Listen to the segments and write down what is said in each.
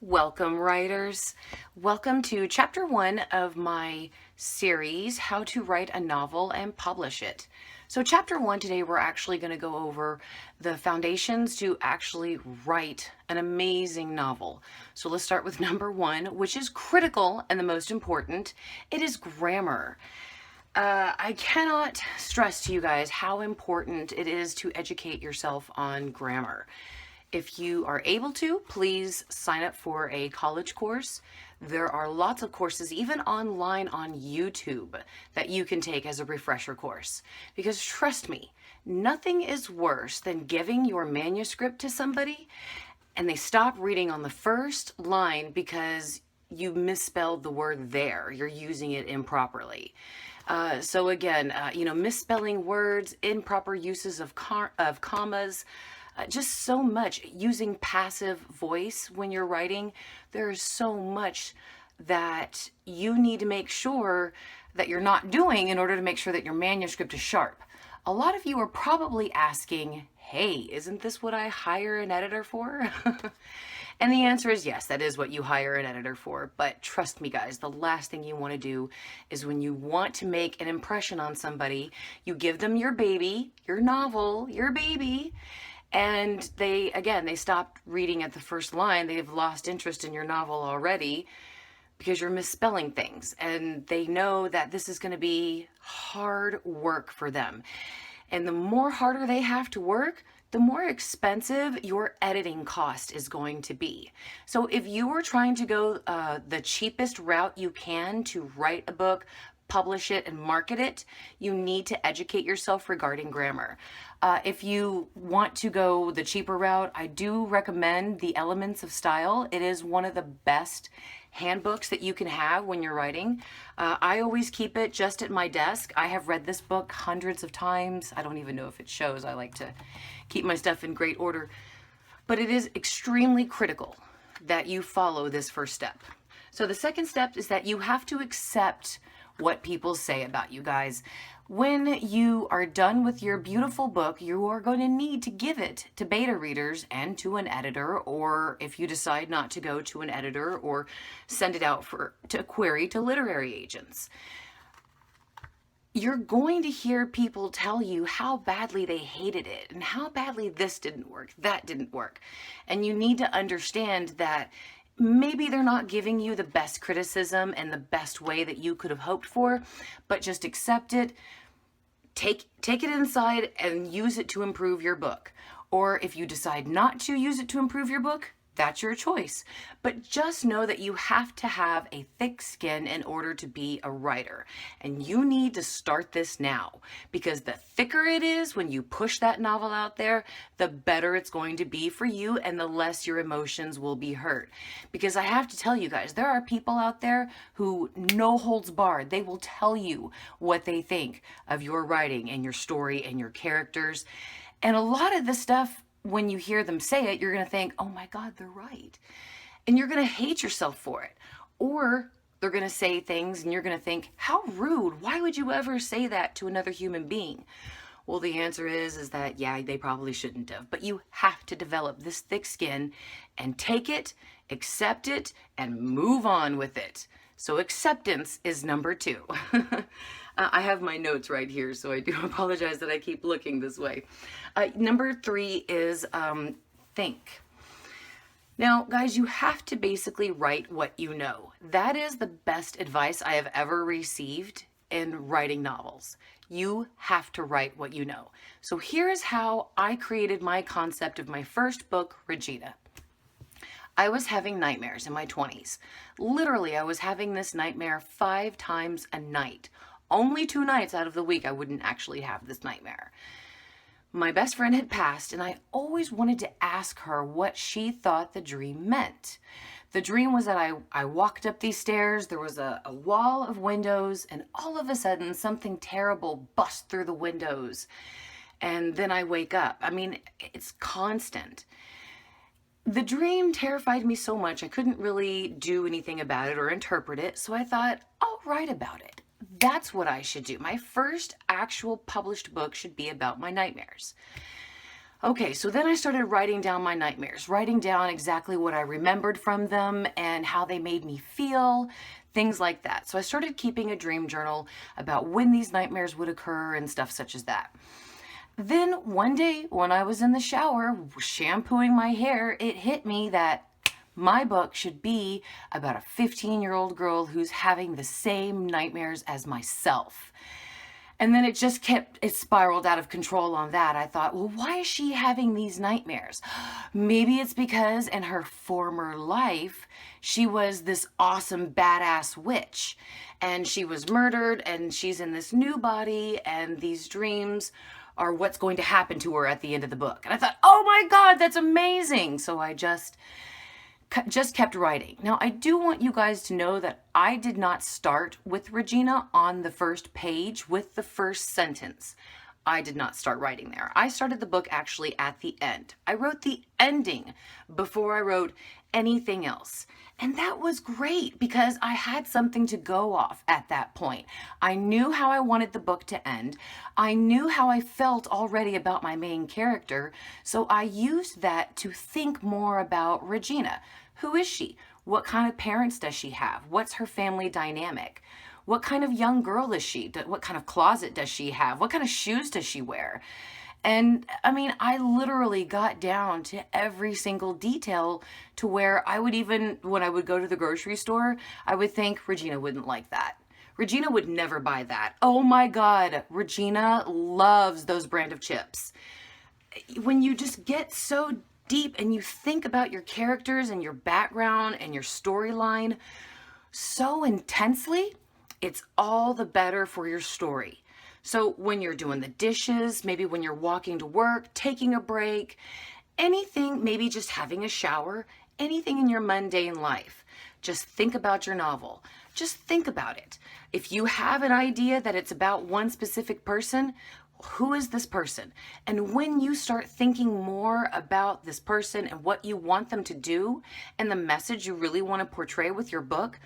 Welcome, writers. Welcome to chapter 1 of my series, How to Write a Novel and Publish It. So, chapter 1 today, we're actually going to go over the foundations to actually write an amazing novel. So, let's start with number 1, which is critical and the most important. It is grammar. I cannot stress to you guys how important it is to educate yourself on grammar. If you are able to, please sign up for a college course. There are lots of courses, even online on YouTube, that you can take as a refresher course. Because trust me, nothing is worse than giving your manuscript to somebody and they stop reading on the first line because you misspelled the word there. You're using it improperly. So again, misspelling words, improper uses of commas, just so much using passive voice when you're writing. There is so much that you need to make sure that you're not doing in order to make sure that your manuscript is sharp. A lot of you are probably asking, hey, isn't this what I hire an editor for? And the answer is yes, that is what you hire an editor for. But trust me, guys, the last thing you want to do is when you want to make an impression on somebody, you give them your baby, your novel, your baby, and they stop reading at the first line. They've lost interest in your novel already because you're misspelling things. And they know that this is going to be hard work for them. And the more harder they have to work, the more expensive your editing cost is going to be. So if you are trying to go the cheapest route you can to write a book, publish it, and market it, you need to educate yourself regarding grammar. If you want to go the cheaper route, I do recommend The Elements of Style. It is one of the best handbooks that you can have when you're writing. I always keep it just at my desk. I have read this book hundreds of times. I don't even know if it shows. I like to keep my stuff in great order. But it is extremely critical that you follow this first step. So the second step is that you have to accept what people say about you, guys. When you are done with your beautiful book, you are going to need to give it to beta readers and to an editor, or if you decide not to go to an editor, or send it out to query to literary agents. You're going to hear people tell you how badly they hated it and how badly this didn't work, that didn't work. And you need to understand that maybe they're not giving you the best criticism and the best way that you could have hoped for, but just accept it. Take it inside and use it to improve your book. Or if you decide not to use it to improve your book, that's your choice. But just know that you have to have a thick skin in order to be a writer. And you need to start this now, because the thicker it is when you push that novel out there, the better it's going to be for you and the less your emotions will be hurt. Because I have to tell you guys, there are people out there who no holds barred. They will tell you what they think of your writing and your story and your characters. And a lot of the stuff, when you hear them say it, you're going to think, oh my God, they're right. And you're going to hate yourself for it. Or they're going to say things and you're going to think, how rude. Why would you ever say that to another human being? Well, the answer is that, yeah, they probably shouldn't have. But you have to develop this thick skin and take it, accept it, and move on with it. So acceptance is number 2. I have my notes right here, so I do apologize that I keep looking this way. Number 3 is think. Now, guys, you have to basically write what you know. That is the best advice I have ever received in writing novels. You have to write what you know. So here is how I created my concept of my first book, Regina. I was having nightmares in my 20s. Literally, I was having this nightmare 5 times a night. Only 2 nights out of the week I wouldn't actually have this nightmare. My best friend had passed, and I always wanted to ask her what she thought the dream meant. The dream was that I walked up these stairs, there was a wall of windows, and all of a sudden something terrible bust through the windows. And then I wake up. I mean, it's constant. The dream terrified me so much I couldn't really do anything about it or interpret it, so I thought, I'll write about it. That's what I should do. My first actual published book should be about my nightmares. Okay, so then I started writing down my nightmares, writing down exactly what I remembered from them and how they made me feel, things like that. So I started keeping a dream journal about when these nightmares would occur and stuff such as that. Then one day when I was in the shower shampooing my hair, it hit me that my book should be about a 15-year-old girl who's having the same nightmares as myself. And then it spiraled out of control on that. I thought, well, why is she having these nightmares? Maybe it's because in her former life, she was this awesome, badass witch. And she was murdered, and she's in this new body, and these dreams are what's going to happen to her at the end of the book. And I thought, oh my God, that's amazing. So I just kept writing. Now, I do want you guys to know that I did not start with Regina on the first page with the first sentence. I did not start writing there. I started the book actually at the end. I wrote the ending before I wrote anything else. And that was great because I had something to go off at that point. I knew how I wanted the book to end. I knew how I felt already about my main character. So I used that to think more about Regina. Who is she? What kind of parents does she have? What's her family dynamic? What kind of young girl is she? What kind of closet does she have? What kind of shoes does she wear? And I mean, I literally got down to every single detail to where I would even, when I would go to the grocery store, I would think Regina wouldn't like that. Regina would never buy that. Oh my God, Regina loves those brand of chips. When you just get so deep and you think about your characters and your background and your storyline so intensely, it's all the better for your story. So when you're doing the dishes, maybe when you're walking to work, taking a break, anything, maybe just having a shower, anything in your mundane life, just think about your novel. Just think about it. If you have an idea that it's about one specific person, who is this person? And when you start thinking more about this person and what you want them to do and the message you really want to portray with your book,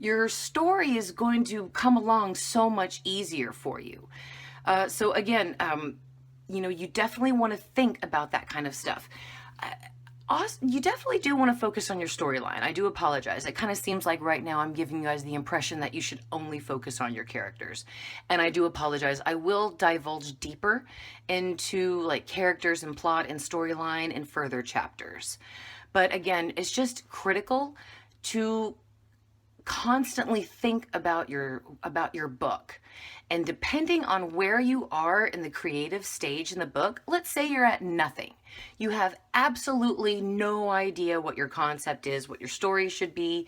your story is going to come along so much easier for you. So again, you definitely want to think about that kind of stuff. You definitely do want to focus on your storyline. I do apologize. It kind of seems like right now I'm giving you guys the impression that you should only focus on your characters. And I do apologize. I will divulge deeper into like characters and plot and storyline in further chapters. But again, it's just critical to constantly think about your book. And depending on where you are in the creative stage in the book, let's say you're at nothing. You have absolutely no idea what your concept is, what your story should be.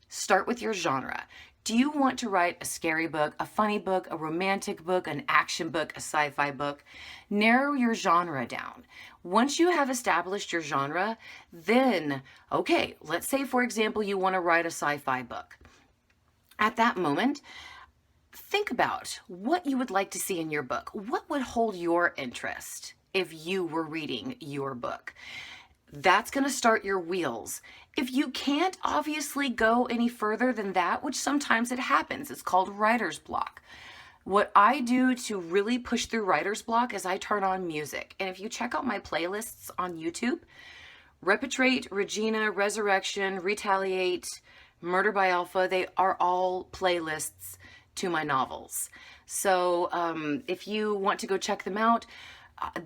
Start with your genre. Do you want to write a scary book, a funny book, a romantic book, an action book, a sci-fi book? Narrow your genre down. Once you have established your genre, then, okay, let's say, for example, you want to write a sci-fi book. At that moment, think about what you would like to see in your book. What would hold your interest if you were reading your book? That's going to start your wheels. If you can't obviously go any further than that, which sometimes it happens, it's called writer's block. What I do to really push through writer's block is I turn on music. And if you check out my playlists on YouTube, Repatriate, Regina, Resurrection, Retaliate, Murder by Alpha, they are all playlists to my novels. So if you want to go check them out,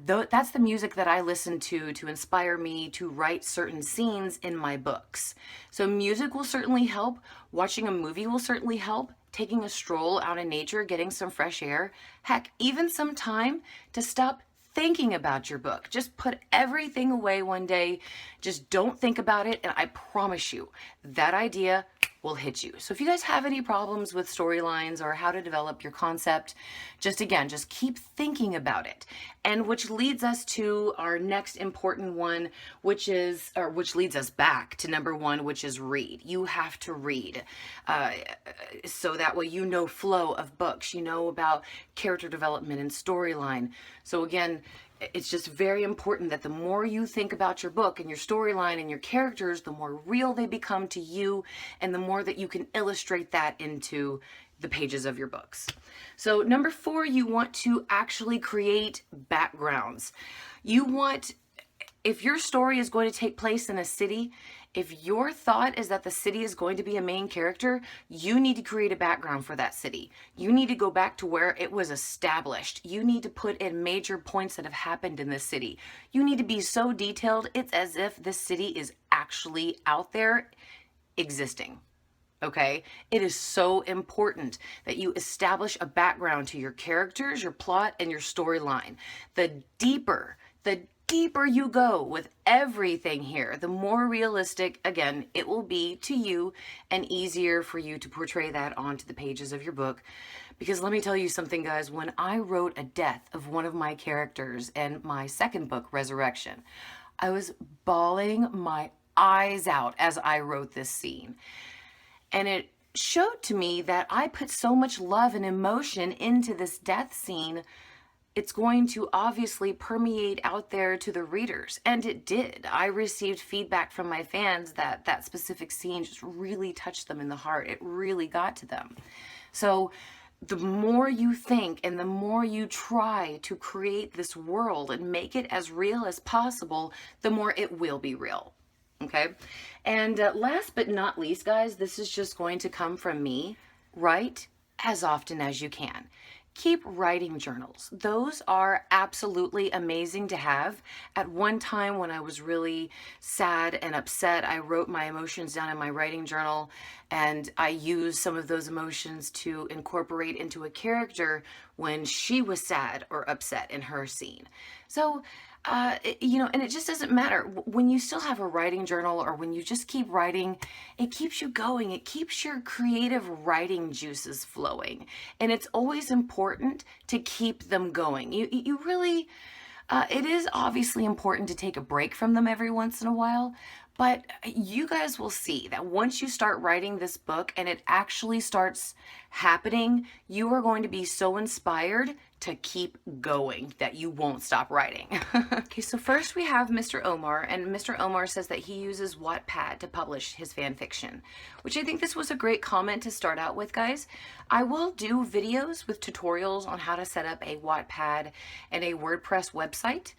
that's the music that I listen to inspire me to write certain scenes in my books. So music will certainly help. Watching a movie will certainly help. Taking a stroll out in nature, getting some fresh air. Heck, even some time to stop thinking about your book. Just put everything away one day. Just don't think about it. And I promise you, that idea will hit you. So if you guys have any problems with storylines or how to develop your concept, just keep thinking about it. And which leads us to our next important one, which leads us back to number one, which is read. You have to read. So that way you know flow of books, you know about character development and storyline. So again, it's just very important that the more you think about your book and your storyline and your characters, the more real they become to you and the more that you can illustrate that into the pages of your books. So number 4, you want to actually create backgrounds. You want, if your story is going to take place in a city, if your thought is that the city is going to be a main character, you need to create a background for that city. You need to go back to where it was established. You need to put in major points that have happened in the city. You need to be so detailed, it's as if this city is actually out there existing. Okay? It is so important that you establish a background to your characters, your plot, and your storyline. The deeper you go with everything here, the more realistic, again, it will be to you and easier for you to portray that onto the pages of your book. Because let me tell you something, guys, when I wrote a death of one of my characters in my second book, Resurrection, I was bawling my eyes out as I wrote this scene. And it showed to me that I put so much love and emotion into this death scene. It's going to obviously permeate out there to the readers. And it did. I received feedback from my fans that that specific scene just really touched them in the heart. It really got to them. So the more you think and the more you try to create this world and make it as real as possible, the more it will be real. Okay? And last but not least, guys, this is just going to come from me. Write as often as you can. Keep writing journals. Those are absolutely amazing to have. At one time when I was really sad and upset, I wrote my emotions down in my writing journal, and I used some of those emotions to incorporate into a character when she was sad or upset in her scene. So, and it just doesn't matter. When you still have a writing journal or when you just keep writing, it keeps you going. It keeps your creative writing juices flowing. And it's always important to keep them going. You really, it is obviously important to take a break from them every once in a while. But you guys will see that once you start writing this book and it actually starts happening, you are going to be so inspired to keep going that you won't stop writing. Okay, so first we have Mr. Omar, and Mr. Omar says that he uses Wattpad to publish his fan fiction, which I think this was a great comment to start out with, guys. I will do videos with tutorials on how to set up a Wattpad and a WordPress website.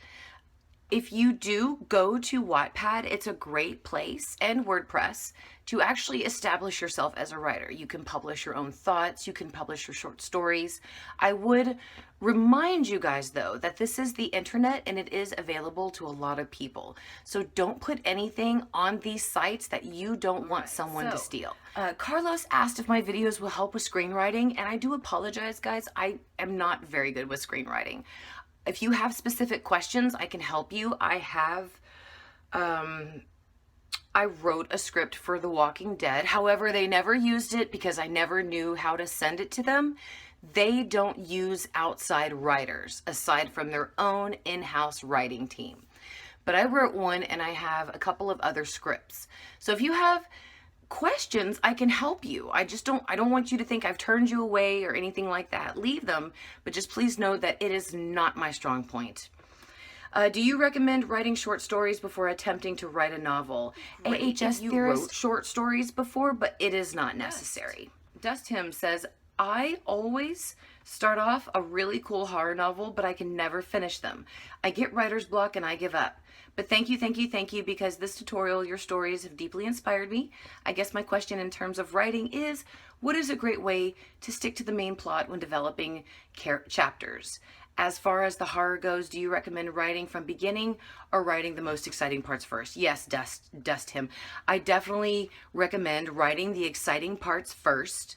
If you do go to Wattpad, it's a great place, and WordPress, to actually establish yourself as a writer. You can publish your own thoughts, you can publish your short stories. I would remind you guys, though, that this is the internet and it is available to a lot of people. So don't put anything on these sites that you don't want someone to steal. Carlos asked if my videos will help with screenwriting, and I do apologize, guys. I am not very good with screenwriting. If you have specific questions, I can help you. I wrote a script for The Walking Dead. However, they never used it because I never knew how to send it to them. They don't use outside writers aside from their own in-house writing team. But I wrote one, and I have a couple of other scripts. So if you have questions, I can help you. I don't want you to think I've turned you away or anything like that. Leave them, but just please know that it is not my strong point. Do you recommend writing short stories before attempting to write a novel? AHS theorist wrote short stories before, but it is not necessary. Dust Him says, I always start off a really cool horror novel, but I can never finish them. I get writer's block and I give up. But thank you, because this tutorial, your stories have deeply inspired me. I guess my question in terms of writing is, what is a great way to stick to the main plot when developing chapters? As far as the horror goes, do you recommend writing from beginning or writing the most exciting parts first? Yes, Dust Him. I definitely recommend writing the exciting parts first.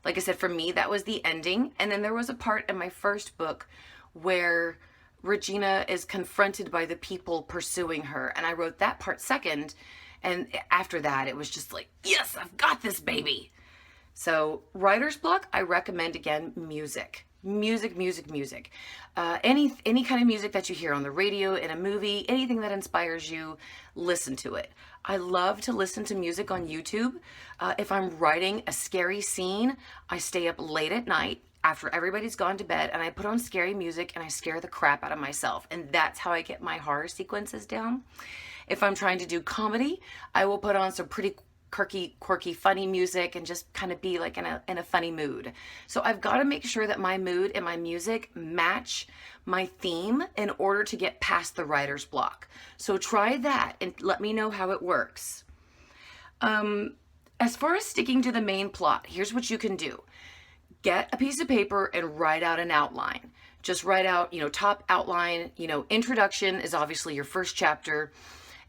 Like I said, for me, that was the ending. And then there was a part in my first book where Regina is confronted by the people pursuing her, and I wrote that part second, and after that it was just like, yes, I've got this, baby. So writer's block, I recommend, again, music. Any kind of music that you hear on the radio, in a movie, anything that inspires you, listen to it. I love to listen to music on YouTube. If I'm writing a scary scene, I stay up late at night after everybody's gone to bed, and I put on scary music and I scare the crap out of myself. And that's how I get my horror sequences down. If I'm trying to do comedy, I will put on some pretty quirky, funny music and just kind of be like in a funny mood. So I've got to make sure that my mood and my music match my theme in order to get past the writer's block. So try that and let me know how it works. As far as sticking to the main plot, here's what you can do. Get a piece of paper and write out an outline. Just write out, top outline, introduction is obviously your first chapter.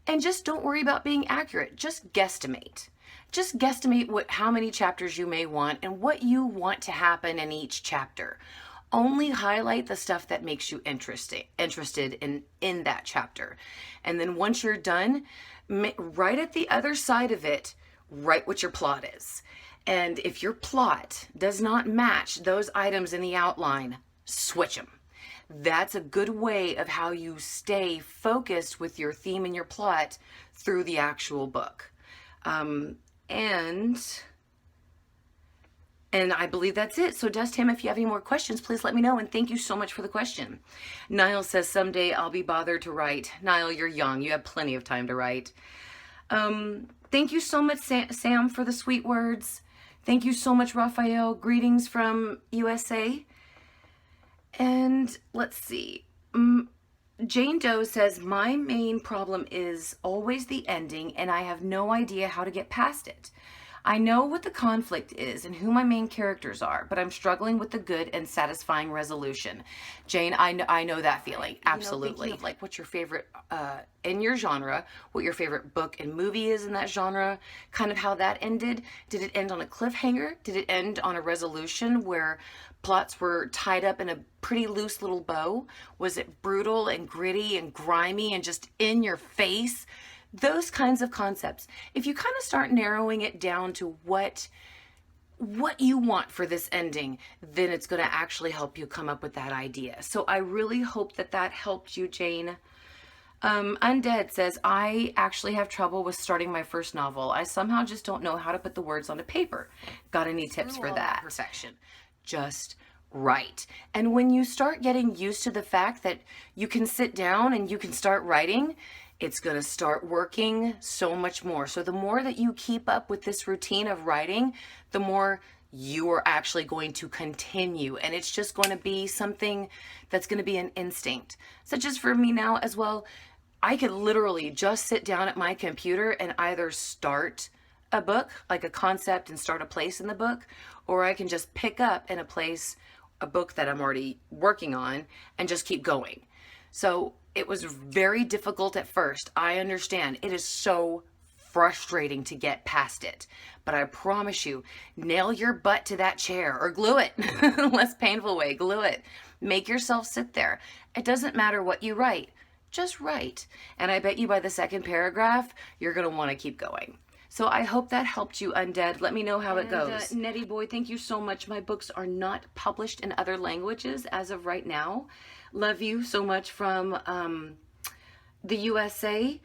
And just don't worry about being accurate. Just guesstimate. Just guesstimate how many chapters you may want and what you want to happen in each chapter. Only highlight the stuff that makes you interested in that chapter. And then once you're done, right at the other side of it, write what your plot is. And if your plot does not match those items in the outline, switch them. That's a good way of how you stay focused with your theme and your plot through the actual book. And I believe that's it. So Dust Him, if you have any more questions, please let me know. And thank you so much for the question. Niall says, someday I'll be bothered to write. Niall, you're young. You have plenty of time to write. Thank you so much, Sam, for the sweet words. Thank you so much, Raphael. Greetings from USA. And let's see. Jane Doe says, my main problem is always the ending, and I have no idea how to get past it. I know what the conflict is and who my main characters are, but I'm struggling with the good and satisfying resolution. Jane, I know that feeling. Absolutely. Thinking of like what's your favorite in your genre, what your favorite book and movie is in that genre, kind of how that ended. Did it end on a cliffhanger? Did it end on a resolution where plots were tied up in a pretty loose little bow? Was it brutal and gritty and grimy and just in your face? Those kinds of concepts. If you kind of start narrowing it down to what you want for this ending, then it's going to actually help you come up with that idea. So I really hope that helped you, Jane. Undead says, I actually have trouble with starting my first novel. I somehow just don't know how to put the words onto paper. Got any tips for that? Perfection. Just write. And when you start getting used to the fact that you can sit down and you can start writing, it's going to start working so much more. So the more that you keep up with this routine of writing, the more you are actually going to continue. And it's just going to be something that's going to be an instinct. Such as for me now as well, I could literally just sit down at my computer and either start a book, like a concept, and start a place in the book, or I can just pick up in a book that I'm already working on and just keep going. So it was very difficult at first. I understand. It is so frustrating to get past it. But I promise you, nail your butt to that chair or glue it. Less painful way, glue it. Make yourself sit there. It doesn't matter what you write. Just write. And I bet you by the second paragraph, you're going to want to keep going. So I hope that helped you, Undead. Let me know how it goes. Nettie Boy, thank you so much. My books are not published in other languages as of right now. Love you so much from the USA.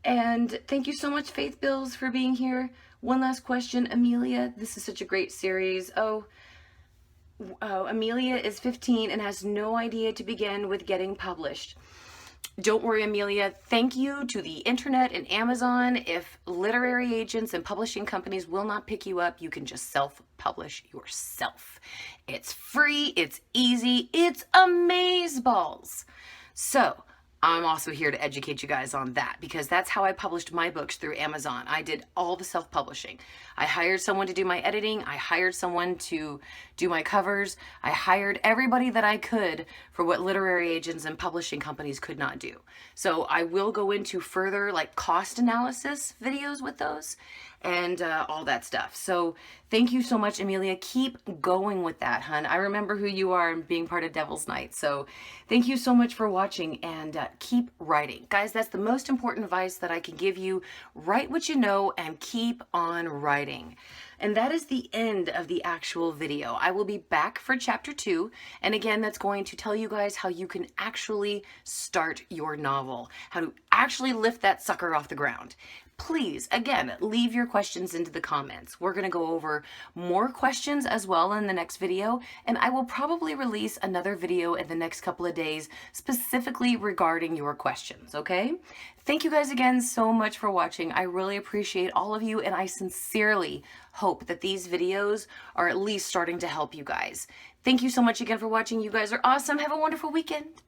And thank you so much, Faith Bills, for being here. One last question, Amelia. This is such a great series. Amelia is 15 and has no idea to begin with getting published. Don't worry, Amelia. Thank you to the internet and Amazon. If literary agents and publishing companies will not pick you up, you can just self-publish yourself. It's free, it's easy, it's amazeballs. So, I'm also here to educate you guys on that because that's how I published my books through Amazon. I did all the self-publishing. I hired someone to do my editing. I hired someone to do my covers. I hired everybody that I could for what literary agents and publishing companies could not do. So I will go into further like cost analysis videos with those and all that stuff. So thank you so much, Amelia. Keep going with that, hun. I remember who you are and being part of Devil's Night. So thank you so much for watching and keep writing. Guys, that's the most important advice that I can give you. Write what you know and keep on writing. And that is the end of the actual video. I will be back for chapter 2. And again, that's going to tell you guys how you can actually start your novel, how to actually lift that sucker off the ground. please, again, leave your questions into the comments. We're going to go over more questions as well in the next video, and I will probably release another video in the next couple of days specifically regarding your questions, okay? Thank you guys again so much for watching. I really appreciate all of you, and I sincerely hope that these videos are at least starting to help you guys. Thank you so much again for watching. You guys are awesome. Have a wonderful weekend.